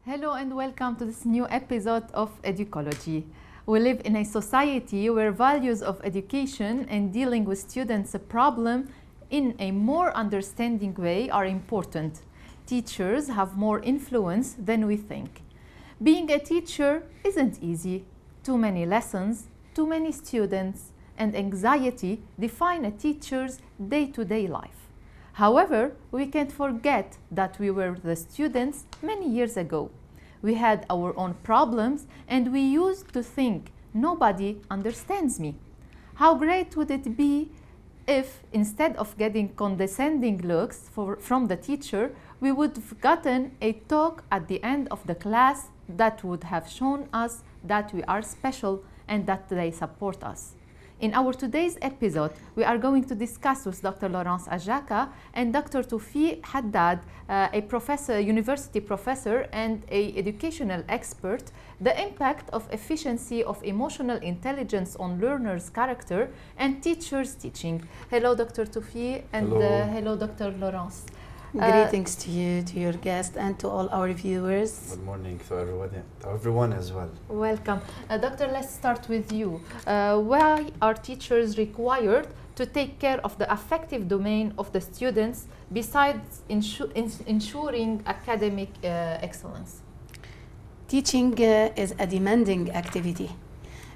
Hello and welcome to this new episode of Educology. We live in a society where values of education and dealing with students' problem in a more understanding way are important. Teachers have more influence than we think. Being a teacher isn't easy. Too many lessons, too many students, and anxiety define a teacher's day-to-day life. However, we can't forget that we were the students many years ago. We had our own problems and we used to think, nobody understands me. How great would it be if, instead of getting condescending looks from the teacher, we would have gotten a talk at the end of the class that would have shown us that we are special and that they support us. In our today's episode, we are going to discuss with Dr. Laurance Ajaka and Dr. Toufic Haddad, a university professor and an educational expert, the impact of efficiency of emotional intelligence on learners' character and teachers' teaching. Hello, Dr. Toufic, and hello, Dr. Laurance. Greetings to you, to your guest, and to all our viewers. Good morning to everyone as well. Welcome. Doctor, let's start with you. Why are teachers required to take care of the affective domain of the students besides ensuring academic excellence? Teaching is a demanding activity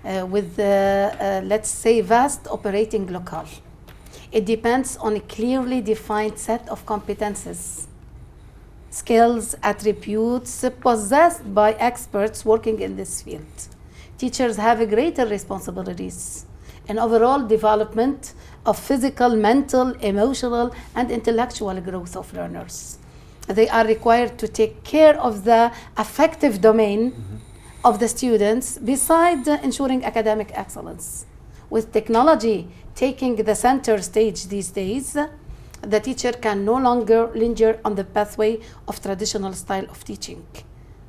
with, let's say, vast operating locale. It depends on a clearly defined set of competences, skills, attributes possessed by experts working in this field. Teachers have greater responsibilities in overall development of physical, mental, emotional, and intellectual growth of learners. They are required to take care of the affective domain of the students besides ensuring academic excellence. With technology taking the center stage these days, the teacher can no longer linger on the pathway of traditional style of teaching.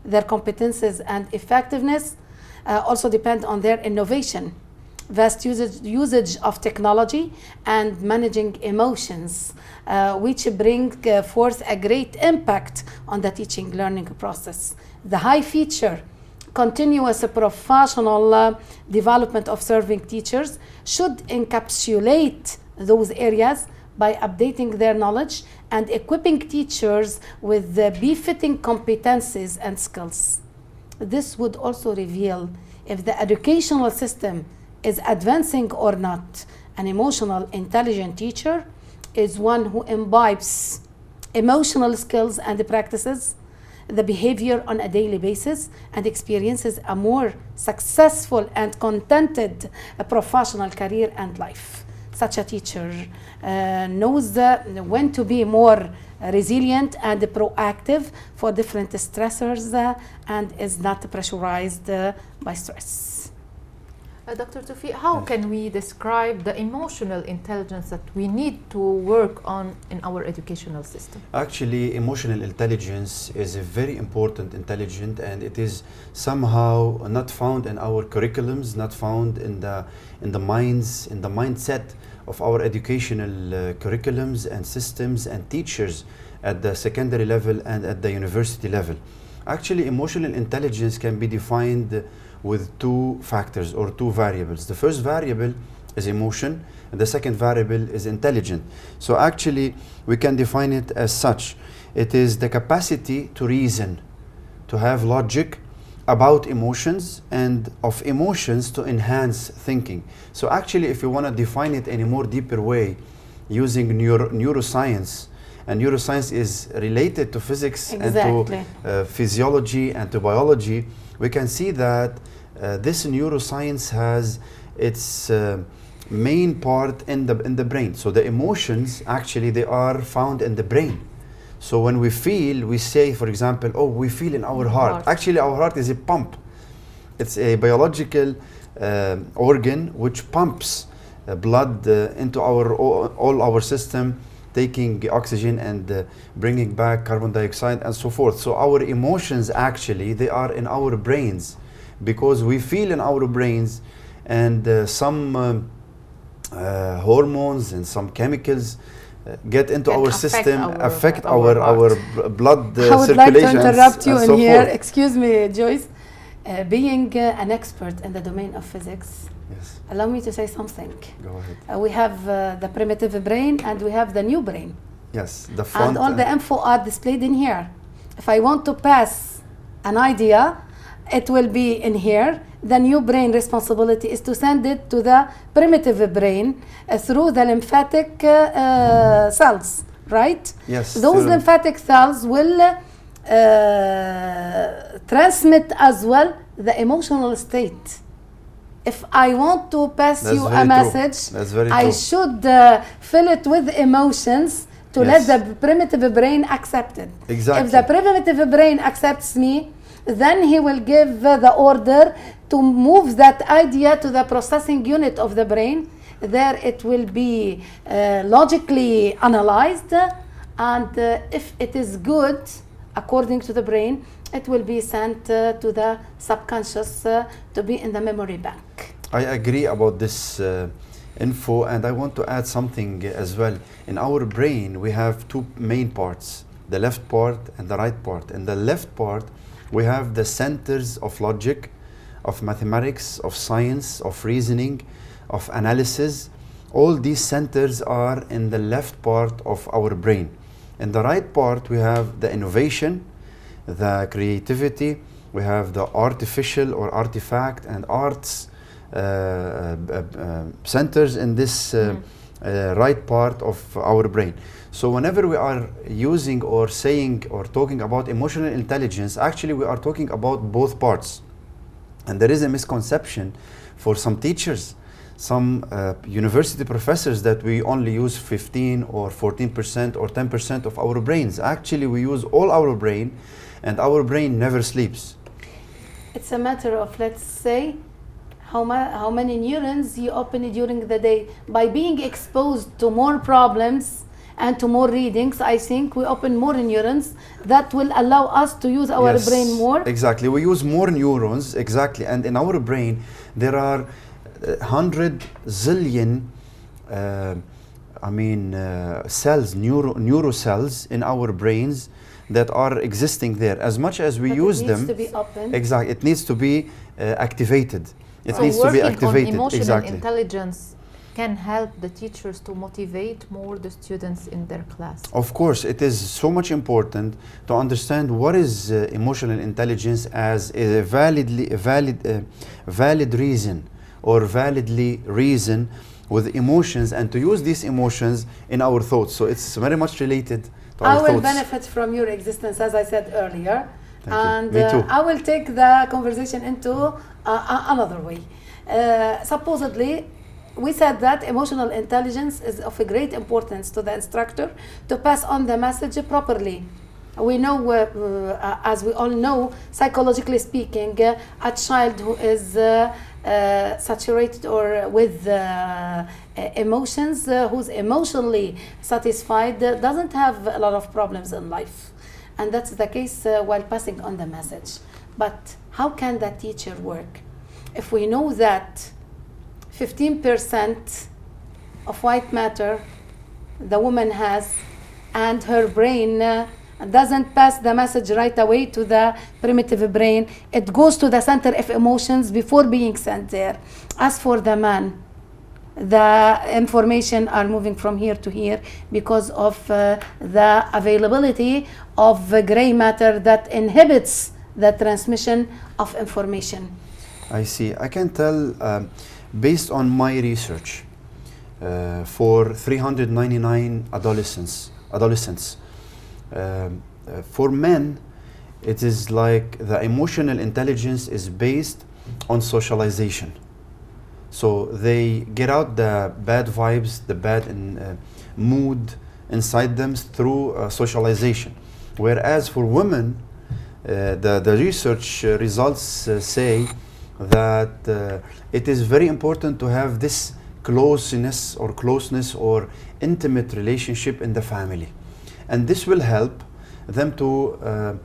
Their competences and effectiveness also depend on their innovation, vast usage of technology, and managing emotions, which bring forth a great impact on the teaching learning process. The high feature continuous professional development of serving teachers should encapsulate those areas by updating their knowledge and equipping teachers with the befitting competencies and skills. This would also reveal if the educational system is advancing or not. An emotional, intelligent teacher is one who imbibes emotional skills and practices the behavior on a daily basis and experiences a more successful and contented professional career and life. Such a teacher knows when to be more resilient and proactive for different stressors and is not pressurized by stress. Dr. Toufic, how can we describe the emotional intelligence that we need to work on in our educational system? Actually, emotional intelligence is a very important intelligence, and it is somehow not found in our curriculums, not found in the mindset of our educational curriculums and systems and teachers at the secondary level and at the university level. Actually, emotional intelligence can be defined with two factors or two variables. The first variable is emotion, and the second variable is intelligence. So actually, we can define it as such. It is the capacity to reason, to have logic about emotions, and of emotions to enhance thinking. So actually, if you want to define it in a more deeper way, using neuroscience, and neuroscience is related to physics and to physiology and to biology, we can see that this neuroscience has its main part in the brain. So the emotions, actually, they are found in the brain. So when we feel, we say, for example, oh, we feel in our heart. Actually, our heart is a pump. It's a biological organ which pumps blood into all our system, taking oxygen and bringing back carbon dioxide and so forth. So our emotions, actually, they are in our brains because we feel in our brains, and some hormones and some chemicals get into Can our affect system, our- affect our our blood I would circulation. like to interrupt you and in so here. forth. Excuse me, Joyce. Being an expert in the domain of physics, Yes, allow me to say something. go ahead. We have the primitive brain and we have the new brain. Yes, the And font. all the info are displayed in here. If I want to pass an idea, it will be in here. The new brain responsibility is to send it to the primitive brain through the lymphatic cells, right? Yes, Those to- lymphatic cells will transmit as well the emotional state. If I want to pass That's you very a true. message, That's very I true. should fill it with emotions to Yes. let the primitive brain accept it. Exactly. If the primitive brain accepts me, then he will give the order to move that idea to the processing unit of the brain. There it will be logically analyzed, and if it is good, according to the brain, it will be sent to the subconscious to be in the memory bank. I agree about this info, and I want to add something as well. In our brain, we have two main parts, the left part and the right part. In the left part, we have the centers of logic, of mathematics, of science, of reasoning, of analysis. All these centers are in the left part of our brain. In the right part, we have the innovation, the creativity, we have the artificial or artifact and arts centers in this right part of our brain. So whenever we are using or saying or talking about emotional intelligence, actually we are talking about both parts. And there is a misconception for some teachers, some university professors, that we only use 15 or 14% or 10% of our brains. Actually, we use all our brain, and our brain never sleeps. It's a matter of, let's say, how many neurons you open during the day. By being exposed to more problems and to more readings, I think we open more neurons that will allow us to use our Yes, brain more. Exactly, we use more neurons, exactly. And in our brain, there are 100 zillion cells, neurocells in our brains that are existing there. As much as we But use it needs them, to be open. exactly, it needs to be activated. It So needs to be working activated. on emotional Exactly. intelligence can help the teachers to motivate more the students in their class. Of course, it is so much important to understand what is emotional intelligence as a valid reason or validly reason with emotions, and to use these emotions in our thoughts. So it's very much related to our I will thoughts. benefit from your existence, as I said earlier. Thank you. And Me too. I will take the conversation into another way. Supposedly, we said that emotional intelligence is of a great importance to the instructor to pass on the message properly. We know, as we all know, psychologically speaking, a child who is saturated or with emotions, who's emotionally satisfied, doesn't have a lot of problems in life. And that's the case while passing on the message. But how can that teacher work? If we know that 15% of white matter the woman has, and her brain doesn't pass the message right away to the primitive brain, it goes to the center of emotions before being sent there. As for the man, the information are moving from here to here because of the availability of gray matter that inhibits the transmission of information. I see. I can tell, based on my research, for 399 adolescents, for men, it is like the emotional intelligence is based on socialization. So they get out the bad vibes, the bad mood inside them through socialization. Whereas for women, the research results say that it is very important to have this closeness or intimate relationship in the family. And this will help them to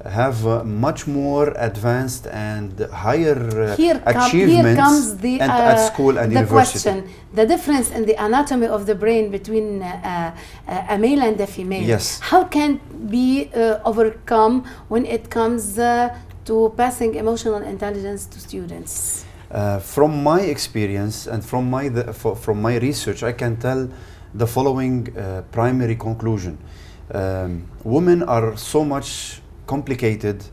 have much more advanced and higher Here achievements comes the, at school and the university. question, the difference in the anatomy of the brain between a male and a female. Yes. How can be overcome when it comes to passing emotional intelligence to students? From my experience and from my research, I can tell the following primary conclusion. Women are so much complicated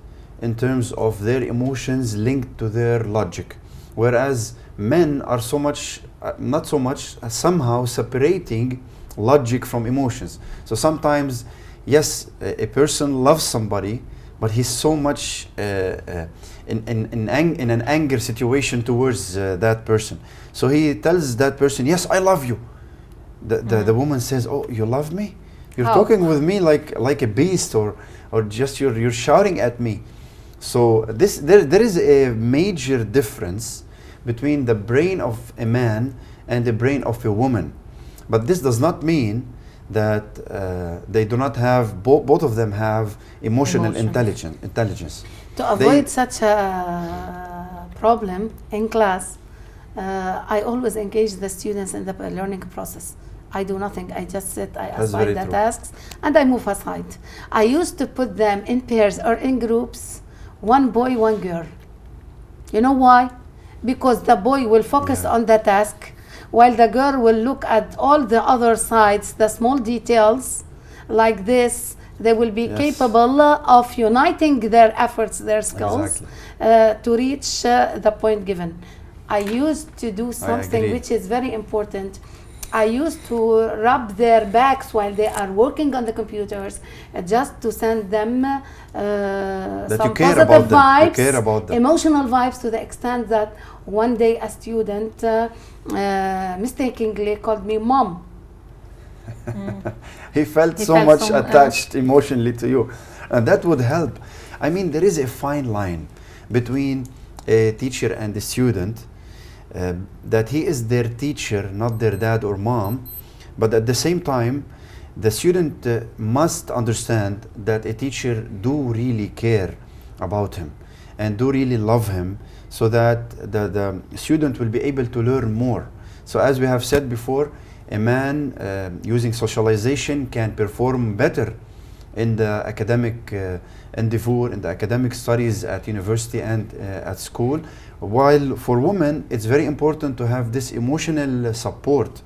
in terms of their emotions linked to their logic, whereas men are so much, not so much, somehow separating logic from emotions. So sometimes, yes, a person loves somebody, but he's so much in an anger situation towards that person. So he tells that person, yes, I love you. The woman says, oh, you love me? You're talking with me like a beast, or just you're shouting at me. So there is a major difference between the brain of a man and the brain of a woman. But this does not mean that they do not have, both of them have emotional intelligence. To avoid such a problem in class, I always engage the students in the learning process. I do nothing. I just sit, I assign the tasks, and I move aside. I used to put them in pairs or in groups, one boy, one girl. You know why? Because the boy will focus on the task, while the girl will look at all the other sides, the small details. Like this, they will be capable of uniting their efforts, their skills, to reach the point given. I used to do something which is very important. I used to rub their backs while they are working on the computers, just to send them some positive vibes, emotional vibes, to the extent that one day a student mistakenly called me mom. He felt so much attached emotionally to you, and that would help. I mean, there is a fine line between a teacher and a student. That he is their teacher, not their dad or mom, but at the same time, the student must understand that a teacher do really care about him and do really love him, so that the student will be able to learn more. So as we have said before, a man using socialization can perform better in the academic endeavor, in the academic studies at university and at school. While for women, it's very important to have this emotional support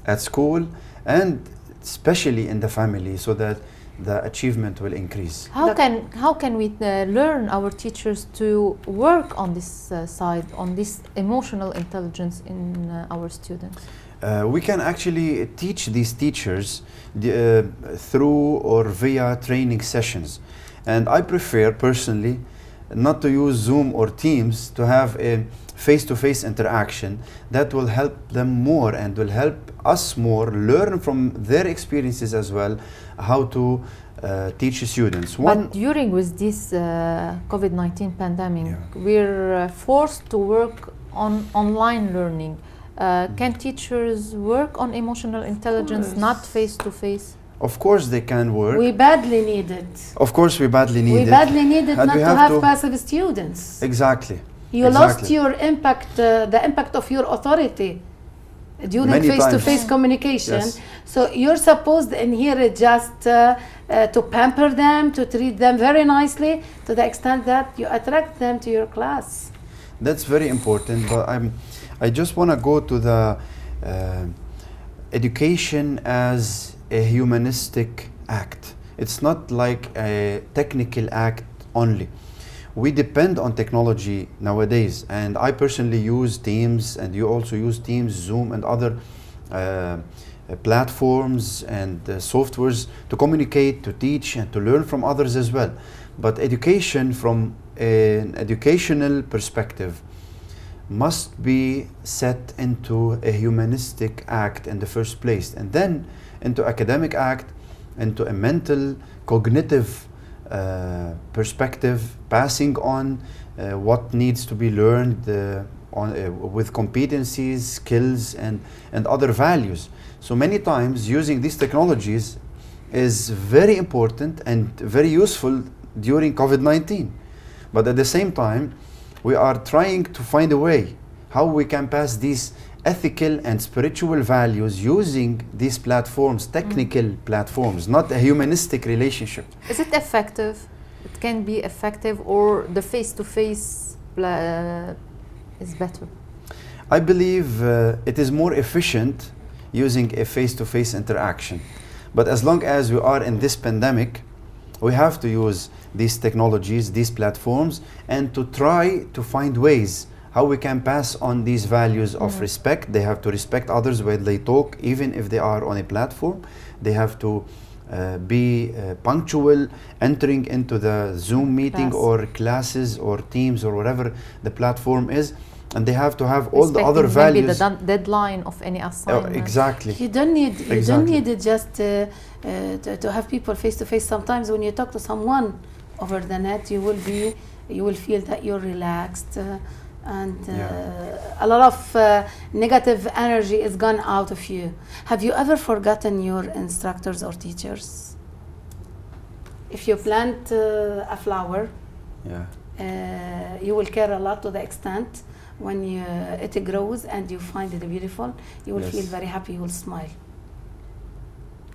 at school and especially in the family, so that the achievement will increase. How can we learn our teachers to work on this side, on this emotional intelligence in our students? We can actually teach these teachers through or via training sessions. And I prefer personally not to use Zoom or Teams, to have a face-to-face interaction that will help them more and will help us more learn from their experiences as well, how to teach students. But during with this COVID-19 pandemic, we're forced to work on online learning. Can teachers work on emotional intelligence, not face-to-face? Of course they can work. We badly need it. Of course we badly need it. We badly need it not to have passive students. Exactly. You lost your impact, the impact of your authority during face-to-face communication. Yes. So you're supposed in here just to pamper them, to treat them very nicely, to the extent that you attract them to your class. That's very important, but I just want to go to the education as a humanistic act. It's not like a technical act only. We depend on technology nowadays, and I personally use Teams, and you also use Teams, Zoom, and other platforms and softwares to communicate, to teach, and to learn from others as well. But education from an educational perspective must be set into a humanistic act in the first place, and then into academic act, into a mental, cognitive perspective, passing on what needs to be learned with competencies, skills, and other values. So many times using these technologies is very important and very useful during COVID-19. But at the same time, we are trying to find a way how we can pass these ethical and spiritual values using these platforms, technical platforms, not a humanistic relationship. Is it effective? It can be effective, or the face-to-face is better? I believe it is more efficient using a face-to-face interaction. But as long as we are in this pandemic, we have to use these technologies, these platforms, and to try to find ways how we can pass on these values of respect. They have to respect others when they talk, even if they are on a platform. They have to be punctual entering into the Zoom meeting or classes or Teams or whatever the platform is. And they have to have all the other values. Maybe the deadline of any assignment. Exactly. You don't need it just to have people face to face. Sometimes when you talk to someone over the net, you will feel that you're relaxed, and a lot of negative energy is gone out of you. Have you ever forgotten your instructors or teachers? If you plant a flower, you will care a lot to the extent when it grows and you find it beautiful, you will feel very happy, you will smile.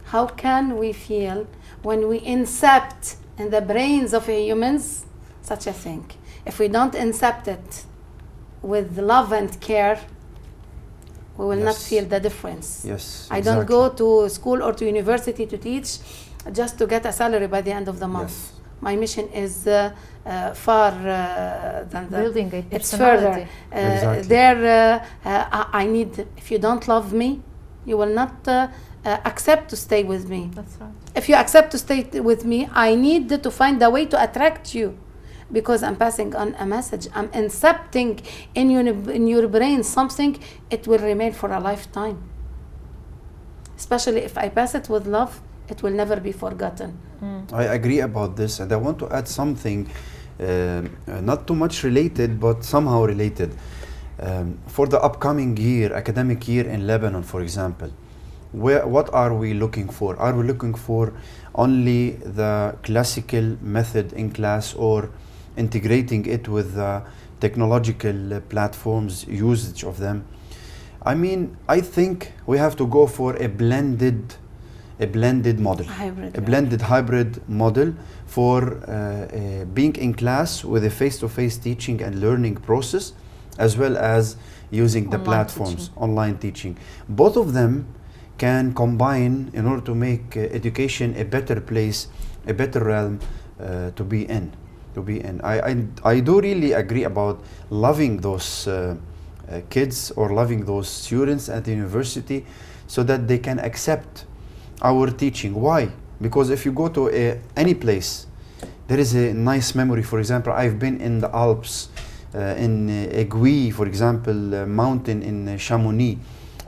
How can we feel when we incept in the brains of humans such a thing? If we don't incept it with love and care, we will not feel the difference. Yes, I don't go to school or to university to teach just to get a salary by the end of the month. Yes. My mission is far than the building a personality. It's further. I need. If you don't love me, you will not accept to stay with me. That's right. If you accept to stay with me, I need to find a way to attract you, because I'm passing on a message. I'm incepting in your brain something. It will remain for a lifetime. Especially if I pass it with love, it will never be forgotten. I agree about this, and I want to add something not too much related, but somehow related. For the upcoming year, academic year in Lebanon, for example, what are we looking for? Are we looking for only the classical method in class, or integrating it with the technological platforms, usage of them? I mean, I think we have to go for a blended model, blended hybrid model for being in class with a face-to-face teaching and learning process, as well as using the platforms, online teaching. Both of them can combine in order to make education a better place, a better realm to be in. I do really agree about loving those kids or loving those students at the university, so that they can accept our teaching. Why? Because if you go to any place, there is a nice memory. For example, I've been in the Alps, in Aiguille, for example, mountain in Chamonix.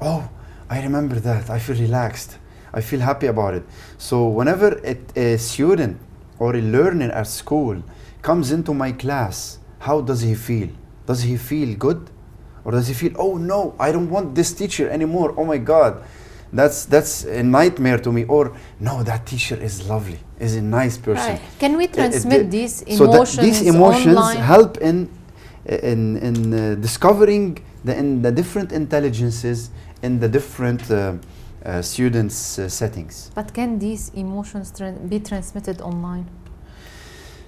Oh, I remember that. I feel relaxed. I feel happy about it. So whenever a student or a learner at school comes into my class, how does he feel? Does he feel good? Or does he feel, oh no, I don't want this teacher anymore. Oh my God. That's a nightmare to me. Or no, that teacher is lovely, is a nice person. Right. Can we transmit these emotions? So these emotions online? help in discovering the different intelligences in the different students' settings. But can these emotions be transmitted online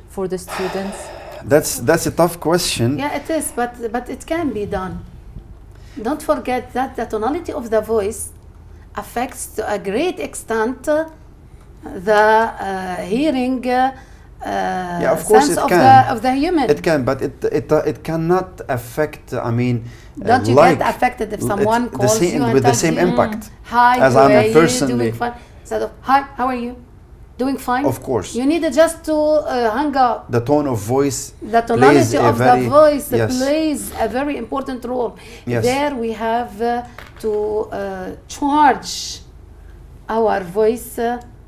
for the students? That's a tough question. Yeah, it is, but it can be done. Don't forget that the tonality of the voice affects to a great extent the hearing yeah, of course sense it of can. of the human. It can, but it cannot affect. I mean, don't you like get affected if someone calls you and with the tells same you, impact? Hi, as how I'm are you? personally Doing fine. Instead of hi, how are you? Doing fine. Of course. You need just to hang up. The tone of voice. The tonality of the voice yes. plays a very important role. Yes. There we have to charge our voice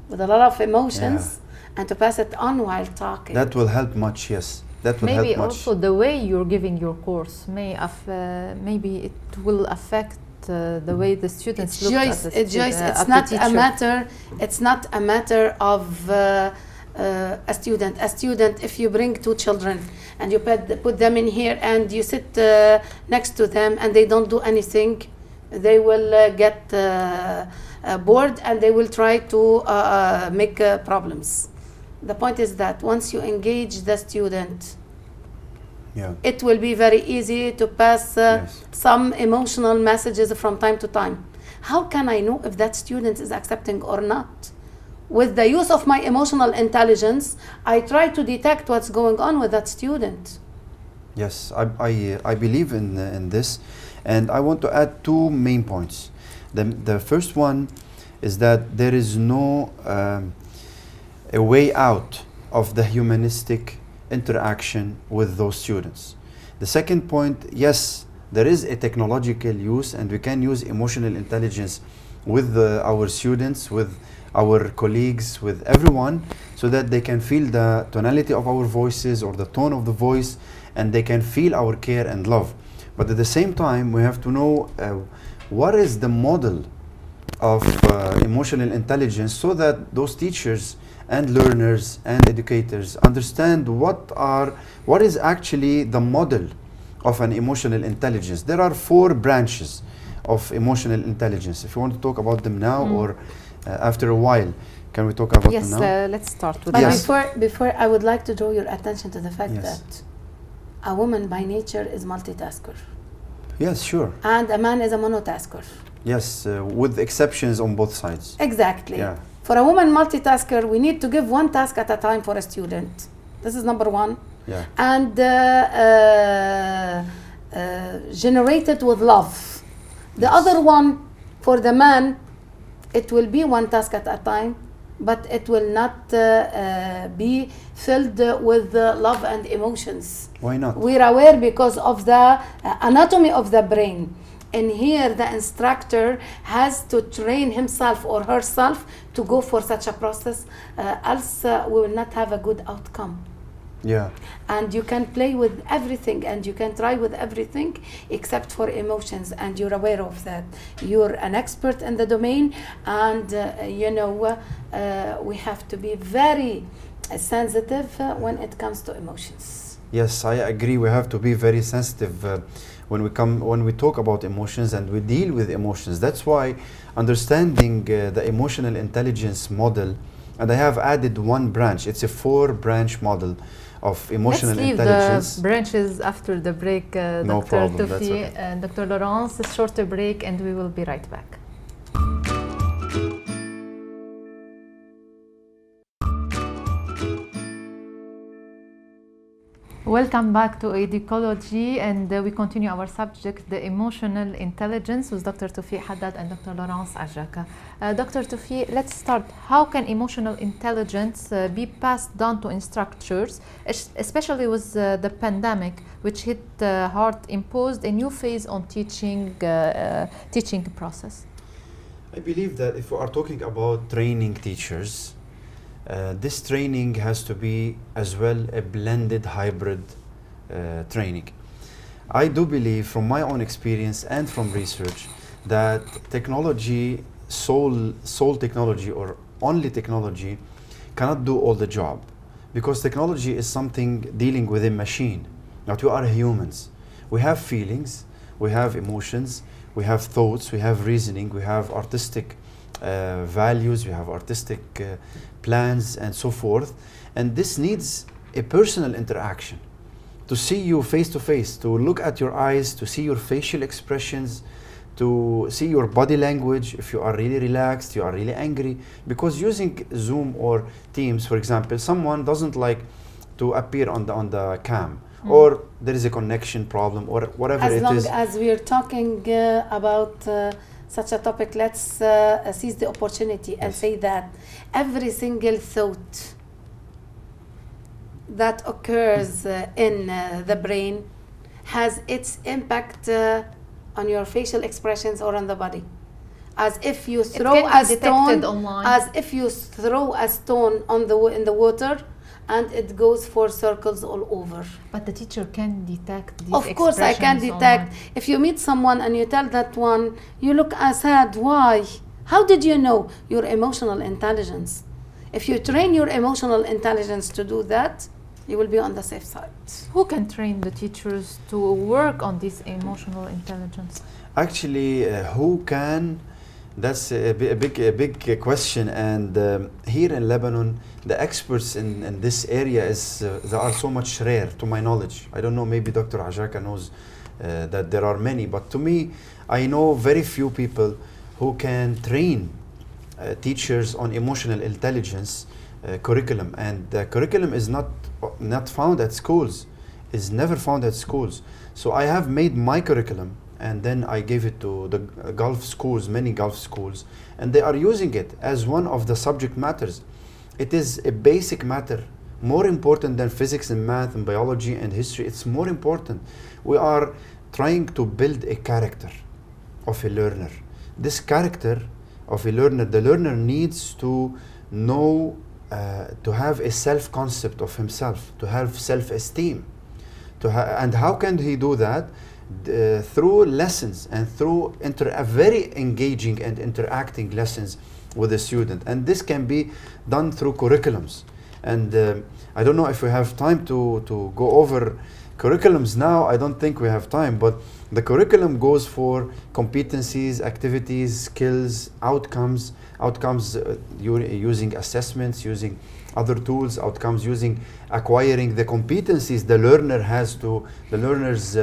with a lot of emotions and to pass it on while talking. That will help much, yes. That will maybe help much. Also the way you're giving your course maybe it will affect the way the students look Joyce, at the Joyce, at it's the not teacher. a matter. It's not a matter of a student. If you bring two children and you put them in here and you sit next to them and they don't do anything, they will get bored and they will try to make problems. The point is that once you engage the student, it will be very easy to pass some emotional messages from time to time. How can I know if that student is accepting or not? With the use of my emotional intelligence, I try to detect what's going on with that student. Yes, I believe in this, and I want to add two main points. The first one is that there is no a way out of the humanistic interaction with those students. The second point, yes, there is a technological use and we can use emotional intelligence with our students, with our colleagues, with everyone, so that they can feel the tonality of our voices or the tone of the voice, and they can feel our care and love. But at the same time, we have to know what is the model of emotional intelligence, so that those teachers and learners and educators understand what is actually the model of an emotional intelligence. There are 4 branches of emotional intelligence. If you want to talk about them now or after a while, can we talk about them now? Yes, let's start with that. Before, I would like to draw your attention to the fact that a woman by nature is multitasker. Yes, sure. And a man is a monotasker. Yes, with exceptions on both sides. Exactly. Yeah. For a woman multitasker, we need to give one task at a time for a student. This is number one. Yeah. And generate it with love. The other one, for the man, it will be one task at a time, but it will not be filled with love and emotions. Why not? We're aware because of the anatomy of the brain. And here the instructor has to train himself or herself to go for such a process, else we will not have a good outcome. Yeah. And you can play with everything and you can try with everything except for emotions, and you're aware of that. You're an expert in the domain, and we have to be very sensitive when it comes to emotions. Yes, I agree. We have to be very sensitive when we talk about emotions and we deal with emotions. That's why understanding the emotional intelligence model, and I have added one branch. It's a 4-branch model of emotional intelligence. Let's leave the branches after the break, No Dr. problem, Toufic okay. and Dr. Laurance. A shorter break and we will be right back. Welcome back to Educology, and we continue our subject, the emotional intelligence, with Dr. Toufic Haddad and Dr. Laurance Ajaka. Dr. Toufic, let's start. How can emotional intelligence be passed down to instructors, especially with the pandemic, which hit hard, imposed a new phase on teaching process? I believe that if we are talking about training teachers, this training has to be as well a blended hybrid training. I do believe from my own experience and from research that technology, sole technology or only technology cannot do all the job, because technology is something dealing with a machine. But we are humans. We have feelings, we have emotions, we have thoughts, we have reasoning, we have artistic values, we have artistic plans and so forth, and this needs a personal interaction, to see you face to face, to look at your eyes, to see your facial expressions, to see your body language, if you are really relaxed, you are really angry. Because using Zoom or Teams, for example, someone doesn't like to appear on the cam, or there is a connection problem or whatever it is. As long as we are talking about such a topic, let's seize the opportunity and say that every single thought that occurs in the brain has its impact on your facial expressions or on the body. As if you throw a stone, in the water, and it goes for circles all over. But the teacher can detect these expressions. Of course I can detect. If you meet someone and you tell that one, you look sad, why? How did you know? Your emotional intelligence. If you train your emotional intelligence to do that, you will be on the safe side. Who can train the teachers to work on this emotional intelligence? Actually, who can? That's a big question. And here in Lebanon, the experts in this area they are so much rare, to my knowledge. I don't know. Maybe Dr. Ajaka knows that there are many, but to me, I know very few people who can train teachers on emotional intelligence curriculum. And the curriculum is not found at schools. Is never found at schools. So I have made my curriculum, and then I gave it to the Gulf schools, many Gulf schools, and they are using it as one of the subject matters. It is a basic matter, more important than physics and math and biology and history. It's more important. We are trying to build a character of a learner. This character of a learner, the learner needs to know, to have a self-concept of himself, to have self-esteem. And how can he do that? Through lessons and through very engaging and interacting lessons with the student. And this can be done through curriculums. And I don't know if we have time to go over curriculums now. I don't think we have time, but the curriculum goes for competencies, activities, skills, outcomes, using assessments, using other tools, outcomes using acquiring the competencies the learners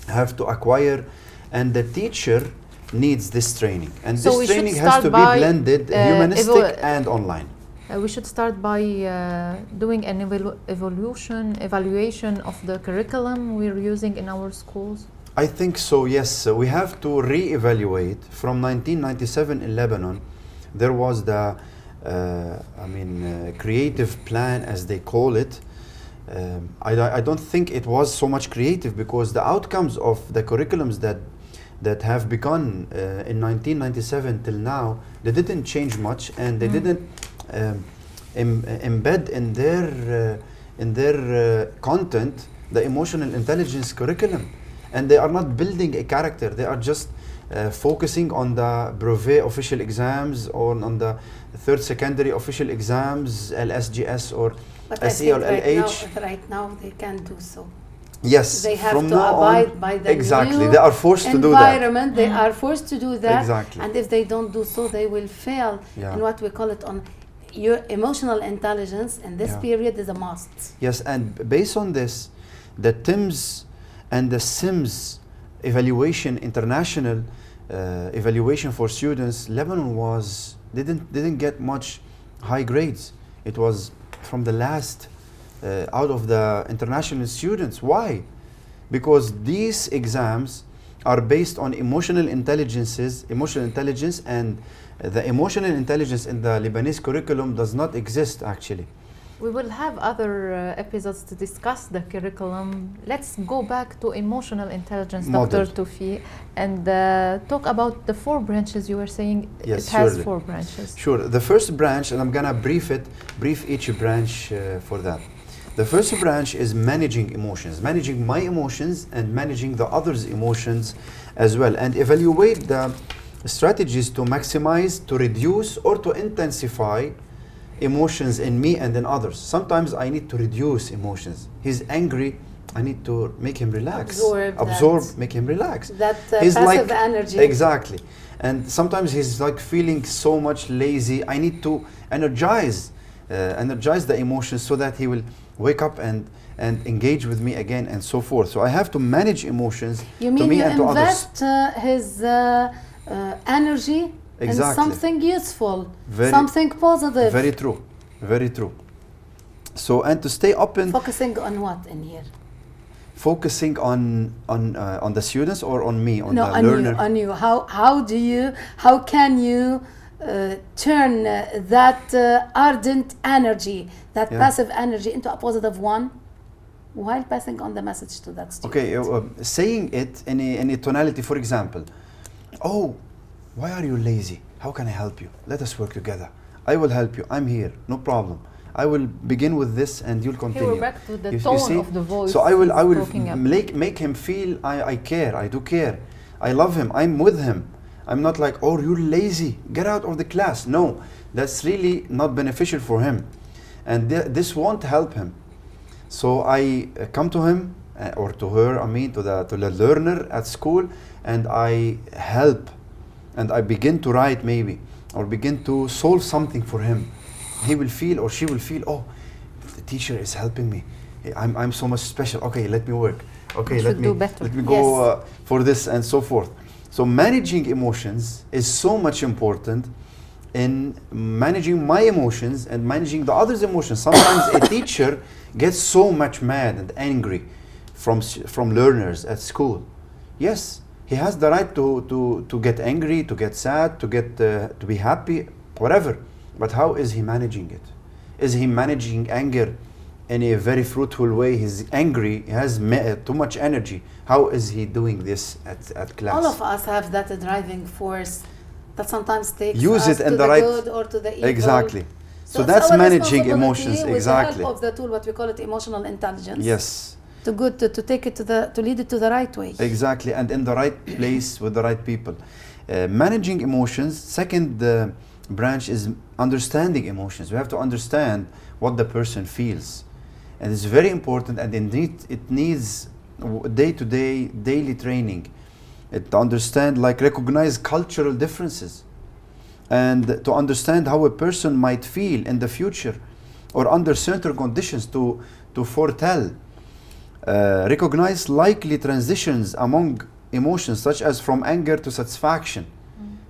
have to acquire, and the teacher needs this training. And So this training has to be blended, humanistic and online. We should start by doing an evaluation of the curriculum we're using in our schools. I think so, yes. We have to re-evaluate. From 1997 in Lebanon, there was the creative plan, as they call it. I don't think it was so much creative, because the outcomes of the curriculums that have begun in 1997 till now, they didn't change much, and they didn't embed in their content the emotional intelligence curriculum. And they are not building a character. They are just focusing on the brevet official exams, or on the third secondary official exams, LSGS or SE or LH. Right now they can do so. Yes, they have from to now abide on, by the exactly. new They are forced to do that. environment. They are forced to do that. Exactly. And if they don't do so, they will fail in what we call it on your emotional intelligence. And this period is a must. Yes, and based on this, the TIMS and the SIMS evaluation, international evaluation for students, Lebanon didn't get much high grades. It was from the last out of the international students. Why? Because these exams are based on emotional intelligence, and the emotional intelligence in the Lebanese curriculum does not exist actually. We will have other episodes to discuss the curriculum. Let's go back to emotional intelligence, Dr. Toufic, and talk about the 4 branches you were saying. Yes, it has surely. 4 branches. Sure. The first branch, and I'm gonna brief each branch for that. The first branch is managing emotions, managing my emotions and managing the others' emotions as well, and evaluate the strategies to maximize, to reduce, or to intensify emotions in me and in others. Sometimes I need to reduce emotions. He's angry, I need to make him relax. Make him relax. That he's passive like, energy. Exactly. And sometimes he's like feeling so much lazy. I need to energize the emotions so that he will wake up and engage with me again, and so forth. So I have to manage emotions to me and to others. You mean his energy in something useful, something positive. Very true, very true. So, and to stay open. Focusing on what in here? Focusing on the students or on me, on the learner? On you. How can you turn that ardent energy, that passive energy, into a positive one, while passing on the message to that student? Okay, saying it in a tonality, for example, oh, why are you lazy? How can I help you? Let us work together. I will help you. I'm here. No problem. I will begin with this and you'll continue. Here we're back to the tone of the voice. So I will make him feel I care. I do care. I love him. I'm with him. I'm not like, oh, you're lazy. Get out of the class. No. that's really not beneficial for him, and this won't help him. So I come to him or to her, I mean to the learner at school, and I help, and I begin to write maybe, or begin to solve something for him. He will feel, or she will feel, oh, the teacher is helping me. I'm so much special. Okay, let me work. Okay, let me go for this and so forth. So managing emotions is so much important in managing my emotions and managing the others' emotions. Sometimes a teacher gets so much mad and angry from learners at school. Yes, he has the right to get angry, to get sad, to be happy, whatever. But how is he managing it? Is he managing anger in a very fruitful way? He's angry, he has too much energy. How is he doing this at class? All of us have that driving force that sometimes takes Use us it in to the the right, good or to the evil. exactly. So it's that's our managing responsibility emotions, with exactly. the help of the tool, what we call it emotional intelligence. Yes. To take it to lead it to the right way. Exactly, and in the right place with the right people. Managing emotions, second branch is understanding emotions. We have to understand what the person feels. And it's very important, and it needs day-to-day, daily training. To understand, like recognize cultural differences, and to understand how a person might feel in the future or under certain conditions, to foretell. Recognize likely transitions among emotions, such as from anger to satisfaction,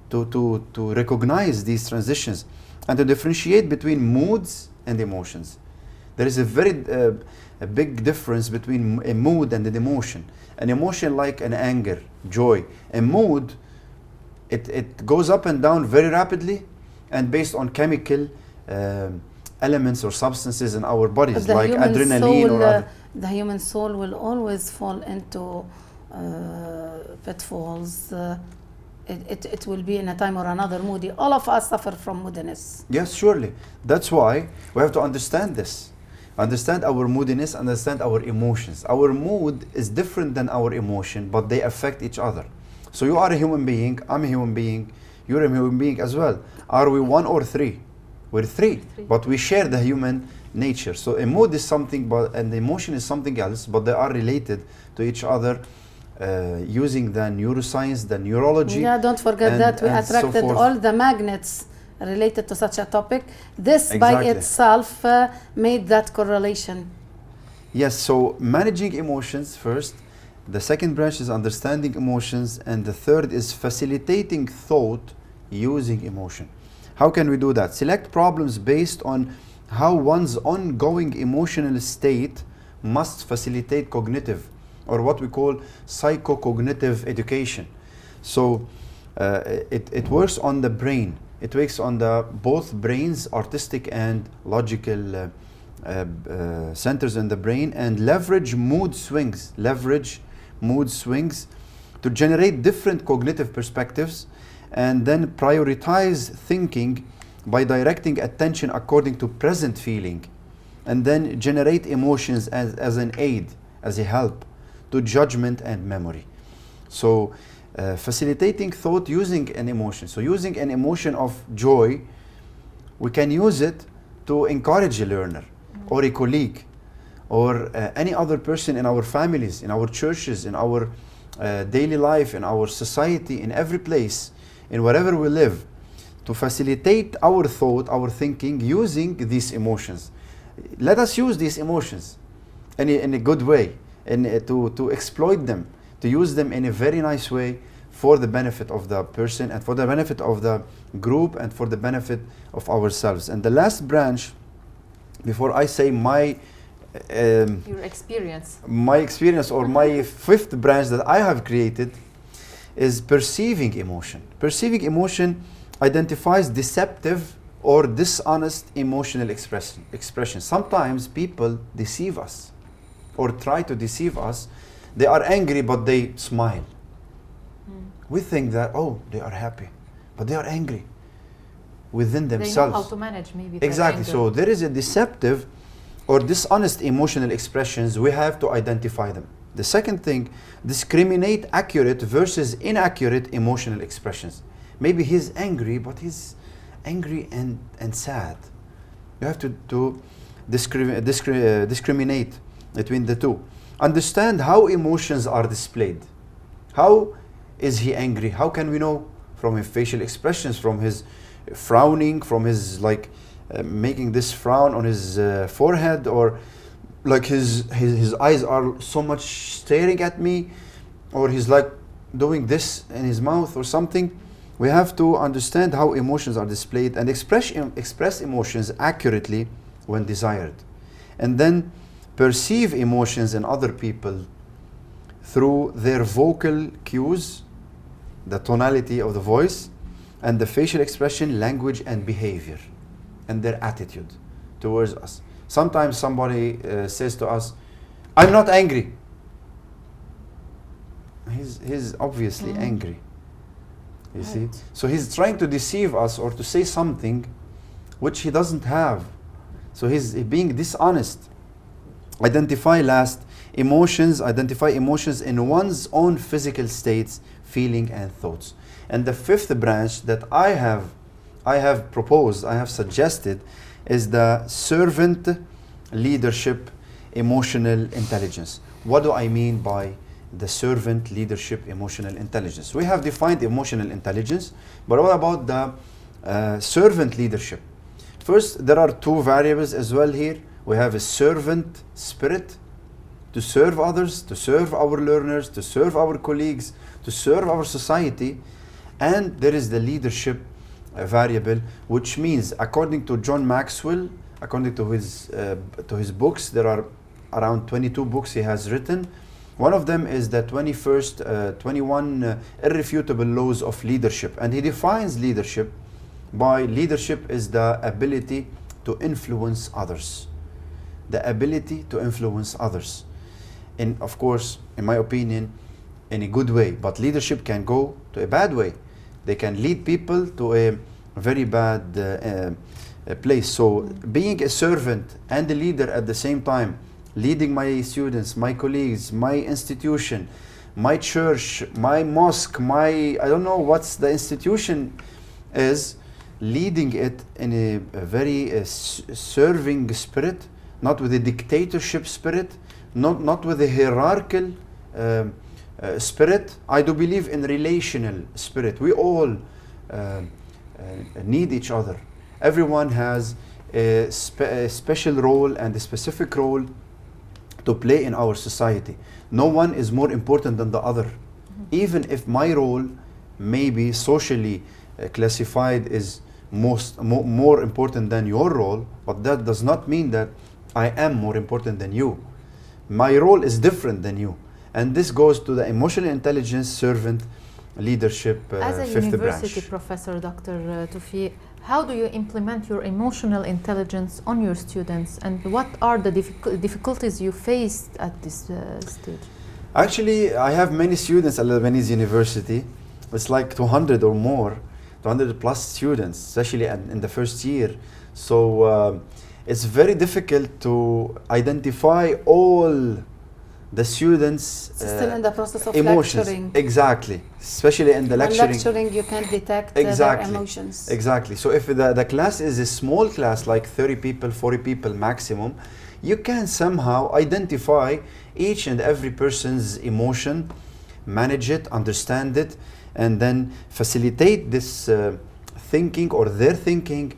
to recognize these transitions, and to differentiate between moods and emotions. There is a very a big difference between a mood and an emotion. An emotion like an anger, joy. A mood, it goes up and down very rapidly, and based on chemical elements or substances in our bodies, like adrenaline or other. The human soul will always fall into pitfalls. It will be in a time or another moody. All of us suffer from moodiness. Yes, surely. That's why we have to understand this. Understand our moodiness, understand our emotions. Our mood is different than our emotion, but they affect each other. So you are a human being, I'm a human being, you're a human being as well. Are we one or three? We're three, but we share the human nature. So a mood is something, and the emotion is something else, but they are related to each other using the neuroscience, the neurology. Yeah, don't forget that we attracted all the magnets related to such a topic. This by itself made that correlation. Yes, so managing emotions first. The second branch is understanding emotions, and the third is facilitating thought using emotion. How can we do that? Select problems based on how one's ongoing emotional state must facilitate cognitive, or what we call psychocognitive education. So it works on the brain. It works on both brains, artistic and logical centers in the brain, and leverage mood swings to generate different cognitive perspectives, and then prioritize thinking by directing attention according to present feeling, and then generate emotions as an aid, as a help to judgment and memory. So facilitating thought using an emotion. So using an emotion of joy, we can use it to encourage a learner or a colleague or any other person in our families, in our churches, in our daily life, in our society, in every place, in wherever we live, to facilitate our thought, our thinking using these emotions. Let us use these emotions in a good way, and to exploit them, to use them in a very nice way for the benefit of the person and for the benefit of the group and for the benefit of ourselves. And the last branch, before I say my experience or my fifth branch that I have created, is perceiving emotion. Perceiving emotion identifies deceptive or dishonest emotional expression. Sometimes people deceive us or try to deceive us. They are angry, but they smile. We think that, oh, they are happy, but they are angry within themselves. They know how to manage maybe. Exactly. So there is a deceptive or dishonest emotional expressions. We have to identify them. The second thing, discriminate accurate versus inaccurate emotional expressions. Maybe he's angry, but he's angry and sad. You have to discriminate between the two. Understand how emotions are displayed. How is he angry? How can we know? From his facial expressions, from his frowning, from his making this frown on his forehead, or like his eyes are so much staring at me, or he's like doing this in his mouth or something. We have to understand how emotions are displayed and express emotions accurately when desired, and then perceive emotions in other people through their vocal cues, the tonality of the voice, and the facial expression, language, and behavior, and their attitude towards us. Sometimes somebody says to us, "I'm not angry." He's obviously angry. You see? So he's trying to deceive us or to say something which he doesn't have. So he's being dishonest. Identify emotions in one's own physical states, feeling, and thoughts. And the fifth branch that I have proposed, I have suggested, is the servant leadership emotional intelligence. What do I mean by the servant leadership emotional intelligence? We have defined emotional intelligence, but what about the servant leadership? First, there are two variables as well here. We have a servant spirit, to serve others, to serve our learners, to serve our colleagues, to serve our society. And there is the leadership variable, which means, according to John Maxwell, according to his books, there are around 22 books he has written. One of them is the 21 irrefutable laws of leadership. And he defines leadership is the ability to influence others. The ability to influence others. And of course, in my opinion, in a good way. But leadership can go to a bad way. They can lead people to a very bad place. So being a servant and a leader at the same time, leading my students, my colleagues, my institution, my church, my mosque, I don't know what's the institution is, leading it in a very serving spirit, not with a dictatorship spirit, not with a hierarchical spirit. I do believe in relational spirit. We all need each other. Everyone has a special role and a specific role to play in our society. No one is more important than the other. Even if my role may be socially classified as more important than your role, but that does not mean that I am more important than you. My role is different than you. And this goes to the emotional intelligence servant leadership As a fifth university branch. professor, Dr. Toufic, how do you implement your emotional intelligence on your students, and what are the difficulties you faced at this stage? Actually, I have many students at Lebanese University. It's like 200 or more, 200 plus students, especially in the first year. So it's very difficult to identify all the students' Still in the process of emotions. lecturing. Exactly, especially in the When lecturing. lecturing, you can detect their emotions. Exactly. So if the class is a small class, like 30 people, 40 people maximum, you can somehow identify each and every person's emotion, manage it, understand it, and then facilitate this thinking or their thinking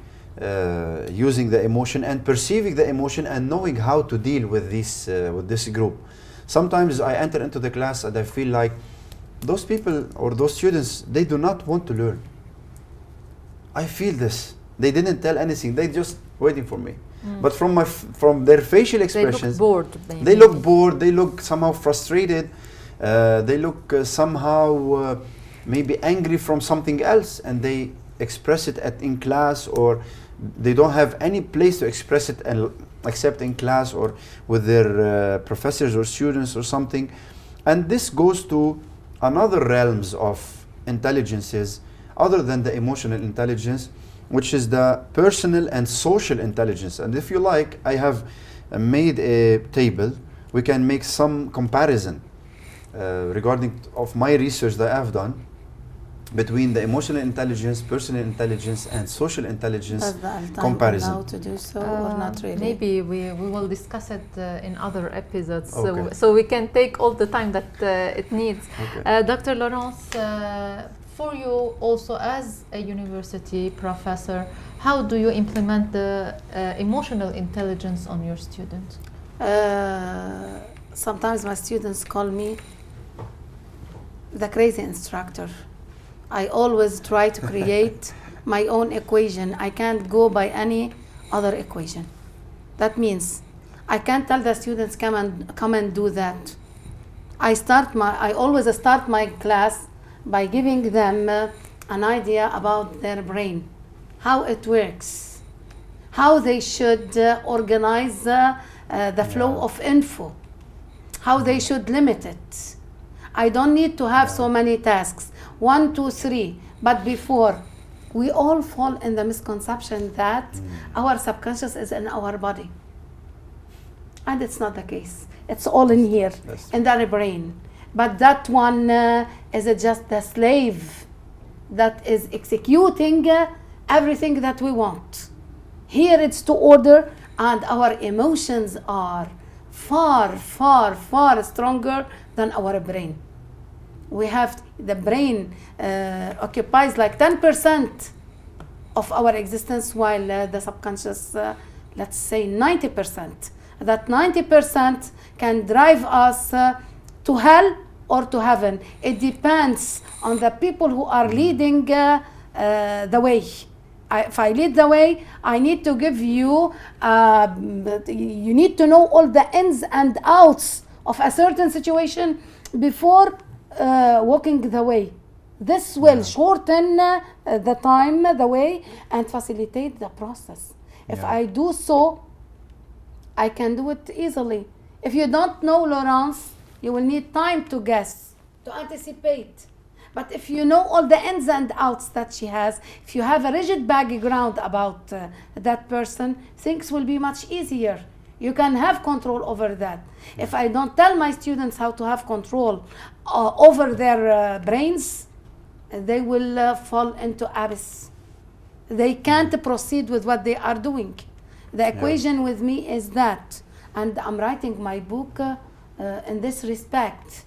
using the emotion and perceiving the emotion and knowing how to deal with this group. Sometimes I enter into the class and I feel like those people or those students, they do not want to learn. I feel this. They didn't tell anything. They just waiting for me. But from their facial expressions, they look bored. They look bored. They look somehow frustrated. They look somehow maybe angry from something else, and they express it in class, or they don't have any place to express it except in class or with their professors or students or something. And this goes to another realms of intelligences other than the emotional intelligence, which is the personal and social intelligence. And if you like, I have made a table. We can make some comparison regarding of my research that I've done. between the emotional intelligence, personal intelligence, and social intelligence Does the time comparison. allow to do so or not really? Maybe we will discuss it in other episodes, Okay. so we can take all the time that it needs. Okay. Dr. Laurance, for you also as a university professor, how do you implement the emotional intelligence on your students? Sometimes my students call me the crazy instructor. I always try to create my own equation. I can't go by any other equation. That means I can't tell the students come and do that. I always start my class by giving them an idea about their brain, how it works, how they should organize the flow of info, how they should limit it. I don't need to have so many tasks, 1, 2, 3, but before, we all fall in the misconception that our subconscious is in our body. And it's not the case. It's all in here, in the brain. But that one is just the slave that is executing everything that we want. Here it's to order, and our emotions are far, far, far stronger than our brain. We have the brain occupies like 10% of our existence, while the subconscious, let's say 90%. That 90% can drive us to hell or to heaven. It depends on the people who are leading the way. If I lead the way, I need to give you, you need to know all the ins and outs of a certain situation before walking the way. This will shorten the time, the way, and facilitate the process. If I do so, I can do it easily. If you don't know Laurance, you will need time to guess, to anticipate. But if you know all the ins and outs that she has, if you have a rigid background about that person, things will be much easier. You can have control over that. If I don't tell my students how to have control over their brains, they will fall into abyss. They can't proceed with what they are doing. The equation with me is that, and I'm writing my book in this respect.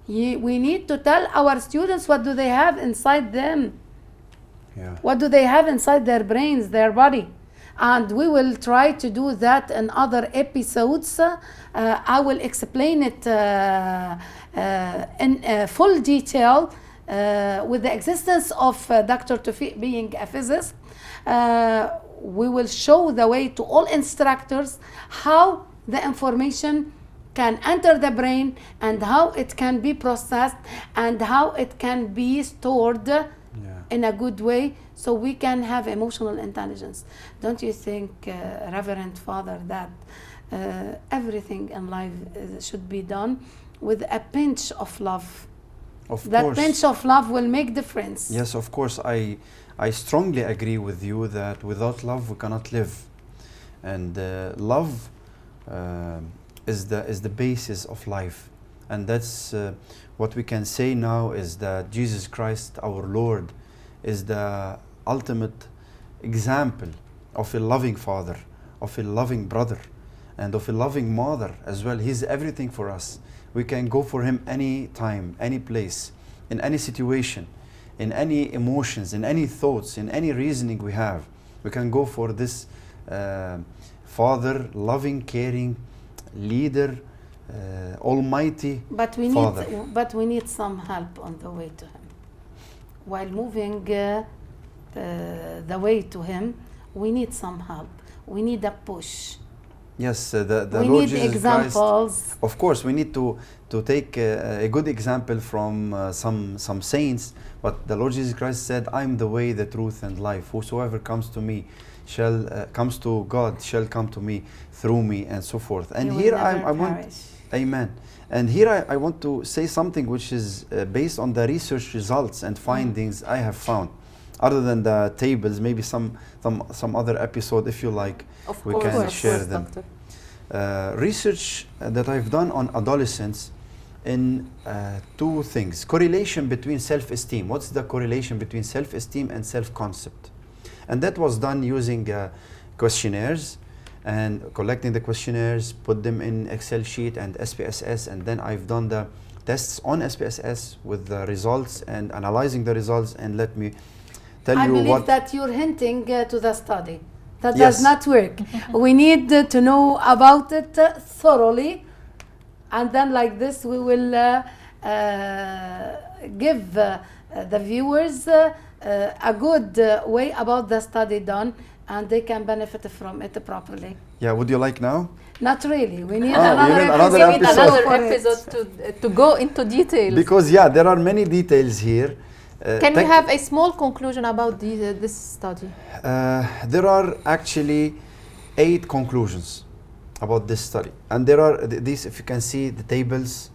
We need to tell our students what do they have inside them. What do they have inside their brains, their body. And we will try to do that in other episodes. I will explain it in full detail with the existence of Dr. Toufic being a physicist. We will show the way to all instructors how the information can enter the brain and how it can be processed and how it can be stored in a good way, so we can have emotional intelligence. Don't you think, Reverend Father, that everything in life should be done with a pinch of love? Of that course. pinch of love will make difference. Yes, of course. I strongly agree with you that without love we cannot live, and love is the basis of life, and that's what we can say now is that Jesus Christ, our Lord, is the ultimate example of a loving father, of a loving brother, and of a loving mother as well. He's everything for us. We can go for him any time, any place, in any situation, in any emotions, in any thoughts, in any reasoning we have. We can go for this father, loving, caring, leader, almighty father. But we need some help on the way to him. While moving the way to him, we need some help. We need a push. Yes, the we Lord need Jesus examples. Christ, of course, we need to take a good example from some saints. But the Lord Jesus Christ said, "I'm the way, the truth, and life. Whosoever comes to me comes to God shall come to me through me," and so forth. And here I want, amen. And here I want to say something which is based on the research results and findings I have found. Other than the tables, maybe some other episode, if you like, we can share them. Research that I've done on adolescents in two things. Correlation between self-esteem. What's the correlation between self-esteem and self-concept? And that was done using questionnaires, and collecting the questionnaires, put them in Excel sheet and SPSS, and then I've done the tests on SPSS with the results and analyzing the results. And let me tell I you believe what... that you're hinting to the study. That Yes. does not work. We need to know about it thoroughly, and then like this we will give the viewers a good way about the study done, and they can benefit from it properly. Yeah, would you like now? Not really. We need Oh, you need another We need episode. another for it. episode to go into details. Because yeah, there are many details here. Can we have a small conclusion about this study? There are actually 8 conclusions about this study, and there are these. If you can see the tables,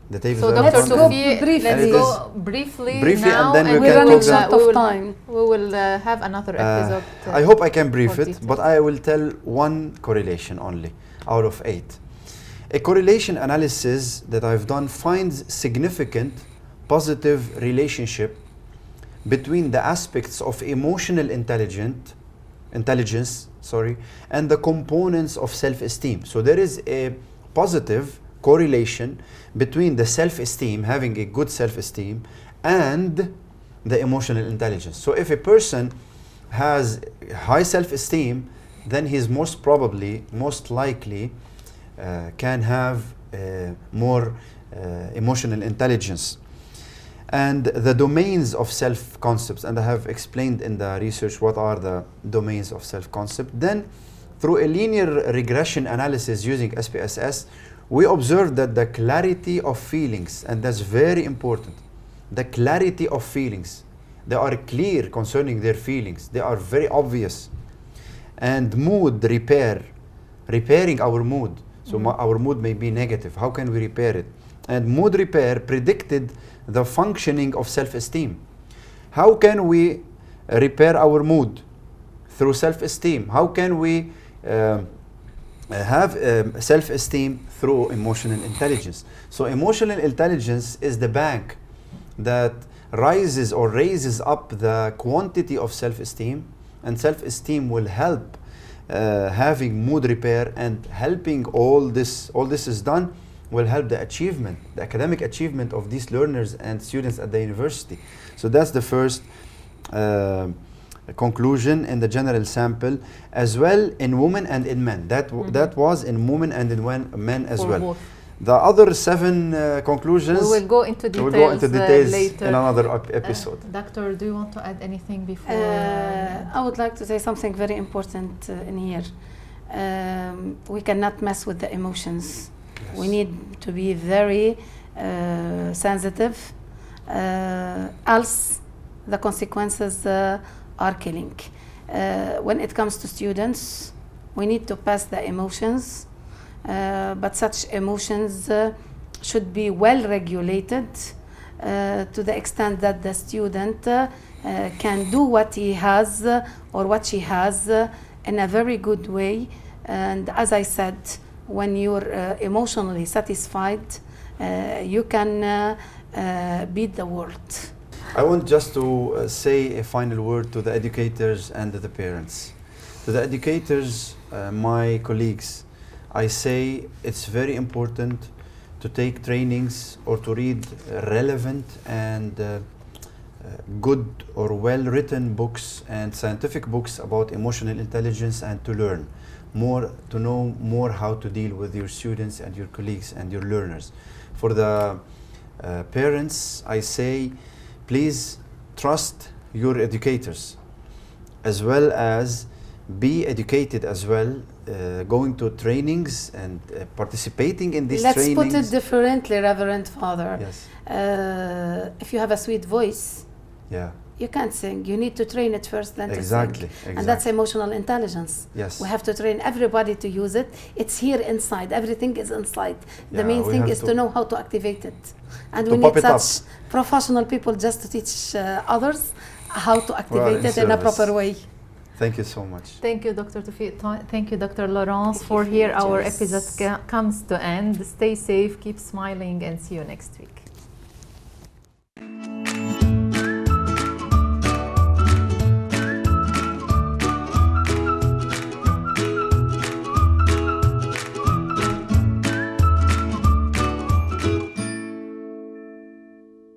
the tables. So, are Dr. on go there. Toufic, briefly. let's And go briefly now, and then we We're can running talk short of time. we will have another episode. I hope I can brief for it, details. but I will tell one correlation only out of 8. A correlation analysis that I've done finds significant positive relationship between the aspects of emotional intelligence, and the components of self-esteem. So there is a positive correlation between the self-esteem, having a good self-esteem, and the emotional intelligence. So if a person has high self-esteem, then he's most likely can have more emotional intelligence. And the domains of self-concepts, and I have explained in the research what are the domains of self-concept. Then through a linear regression analysis using SPSS, we observed that the clarity of feelings, and that's very important, the clarity of feelings, they are clear concerning their feelings, they are very obvious. And mood repair, repairing our mood. So our mood may be negative, how can we repair it? And mood repair predicted the functioning of self-esteem. How can we repair our mood? Through self-esteem. How can we have self-esteem? Through emotional intelligence. So emotional intelligence is the bank that rises or raises up the quantity of self-esteem, and self-esteem will help having mood repair, and helping all this is done will help the achievement, the academic achievement of these learners and students at the university. So that's the first conclusion in the general sample, as well in women and in men. That was in women and in men as well. Both. The other 7 conclusions, We will go into details, later. in another episode. Doctor, do you want to add anything before? I would like to say something very important in here. We cannot mess with the emotions. Yes. We need to be very sensitive, else the consequences are killing. When it comes to students, we need to pass the emotions, but such emotions should be well regulated to the extent that the student can do what he has or what she has in a very good way. And as I said, when you're emotionally satisfied, you can beat the world. I want just to say a final word to the educators and the parents. To the educators, my colleagues, I say it's very important to take trainings or to read relevant and good or well-written books and scientific books about emotional intelligence, and to learn more, to know more how to deal with your students and your colleagues and your learners. For the parents, I say, please trust your educators, as well as be educated as well, going to trainings and participating in these trainings. Let's put it differently, Reverend Father. Yes. If you have a sweet voice, Yeah. you can't sing. You need to train it first, then Exactly. to sing. And that's emotional intelligence. Yes. We have to train everybody to use it. It's here inside. Everything is inside. The Yeah, main we thing have is to know how to activate it. And to we pop need it up. such professional people just to teach others how to activate in it in a service. proper way. Thank you so much. Thank you, Dr. Toufic. Thank you, Dr. Laurance. Thank For you, here, our Joyce. episode comes to end. Stay safe, keep smiling, and see you next week.